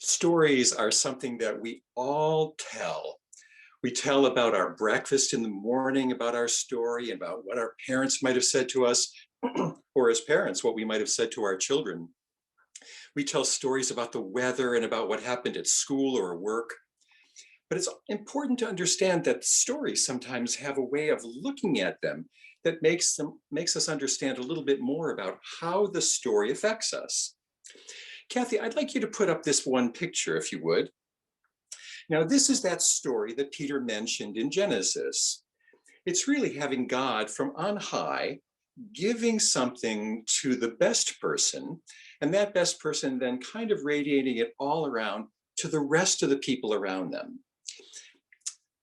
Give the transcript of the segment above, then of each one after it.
Stories are something that we all tell. We tell about our breakfast in the morning, about our story, about what our parents might have said to us, or as parents, what we might have said to our children. We tell stories about the weather and about what happened at school or work. But it's important to understand that stories sometimes have a way of looking at them that makes us understand a little bit more about how the story affects us. Kathy, I'd like you to put up this one picture, if you would. Now, this is that story that Peter mentioned in Genesis. It's really having God from on high giving something to the best person, and that best person then kind of radiating it all around to the rest of the people around them.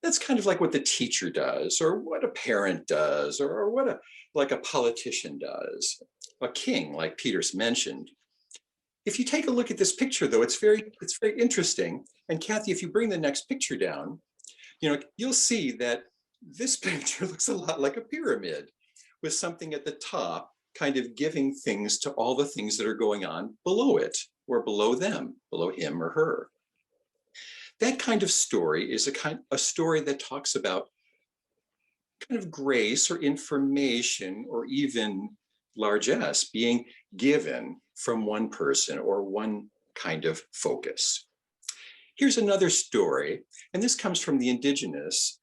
That's kind of like what the teacher does, or what a parent does, or what a politician does, a king, like Peter's mentioned. If you take a look at this picture, though, it's very interesting. And Kathy, if you bring the next picture down, you'll see that this picture looks a lot like a pyramid with something at the top kind of giving things to all the things that are going on below it or below them, below him or her. That kind of story is a story that talks about kind of grace or information or even largesse being given from one person or one kind of focus. Here's another story, and this comes from the indigenous,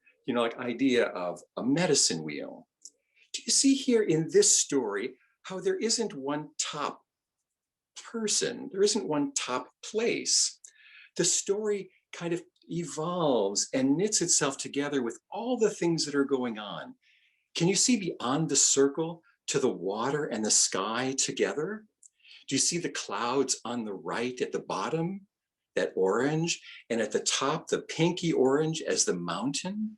idea of a medicine wheel. Do you see here in this story how there isn't one top person, there isn't one top place? The story kind of evolves and knits itself together with all the things that are going on. Can you see beyond the circle to the water and the sky together? Do you see the clouds on the right at the bottom, that orange, and at the top, the pinky orange as the mountain?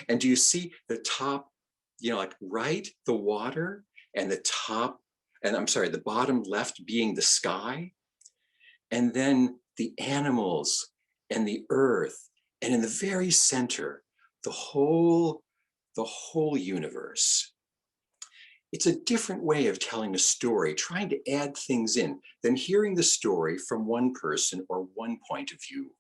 And do you see the top, right, the water, and the bottom left being the sky? And then the animals and the earth, and in the very center, the whole universe. It's a different way of telling a story, trying to add things in than hearing the story from one person or one point of view.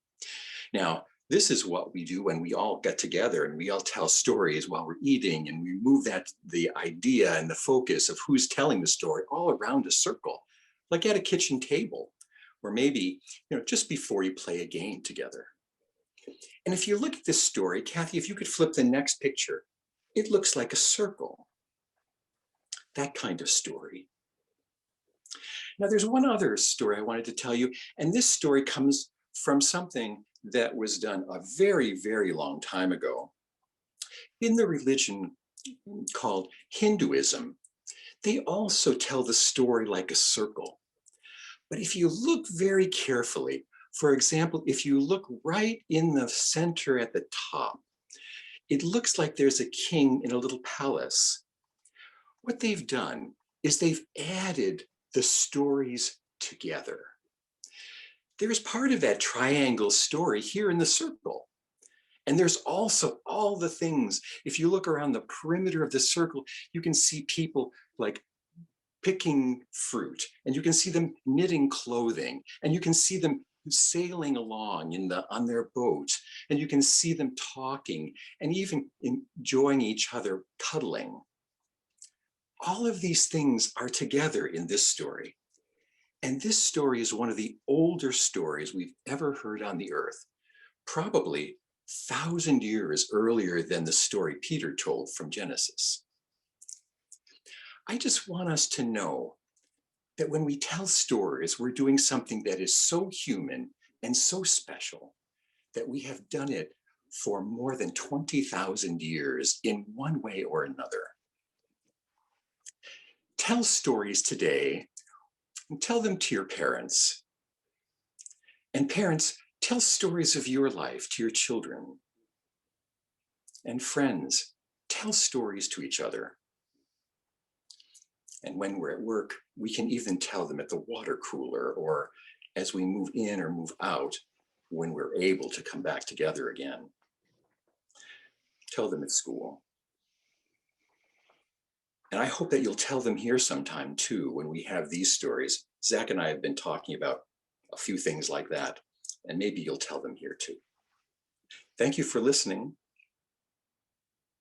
Now, this is what we do when we all get together and we all tell stories while we're eating, and we move the idea and the focus of who's telling the story all around a circle, like at a kitchen table, or maybe just before you play a game together. And if you look at this story, Kathy, if you could flip the next picture, it looks like a circle. That kind of story. Now, there's one other story I wanted to tell you, and this story comes from something that was done a very, very long time ago. In the religion called Hinduism, they also tell the story like a circle. But if you look very carefully, for example, if you look right in the center at the top, it looks like there's a king in a little palace. What they've done is they've added the stories together. There's part of that triangle story here in the circle. And there's also all the things. If you look around the perimeter of the circle, you can see people like picking fruit, and you can see them knitting clothing, and you can see them sailing along on their boat, and you can see them talking and even enjoying each other, cuddling. All of these things are together in this story. And this story is one of the older stories we've ever heard on the earth, probably 1,000 years earlier than the story Peter told from Genesis. I just want us to know that when we tell stories, we're doing something that is so human and so special that we have done it for more than 20,000 years in one way or another. Tell stories today and tell them to your parents. And parents, tell stories of your life to your children. And friends, tell stories to each other. And when we're at work, we can even tell them at the water cooler, or as we move in or move out, when we're able to come back together again. Tell them at school. And I hope that you'll tell them here sometime too, when we have these stories. Zach and I have been talking about a few things like that. and maybe you'll tell them here too. Thank you for listening.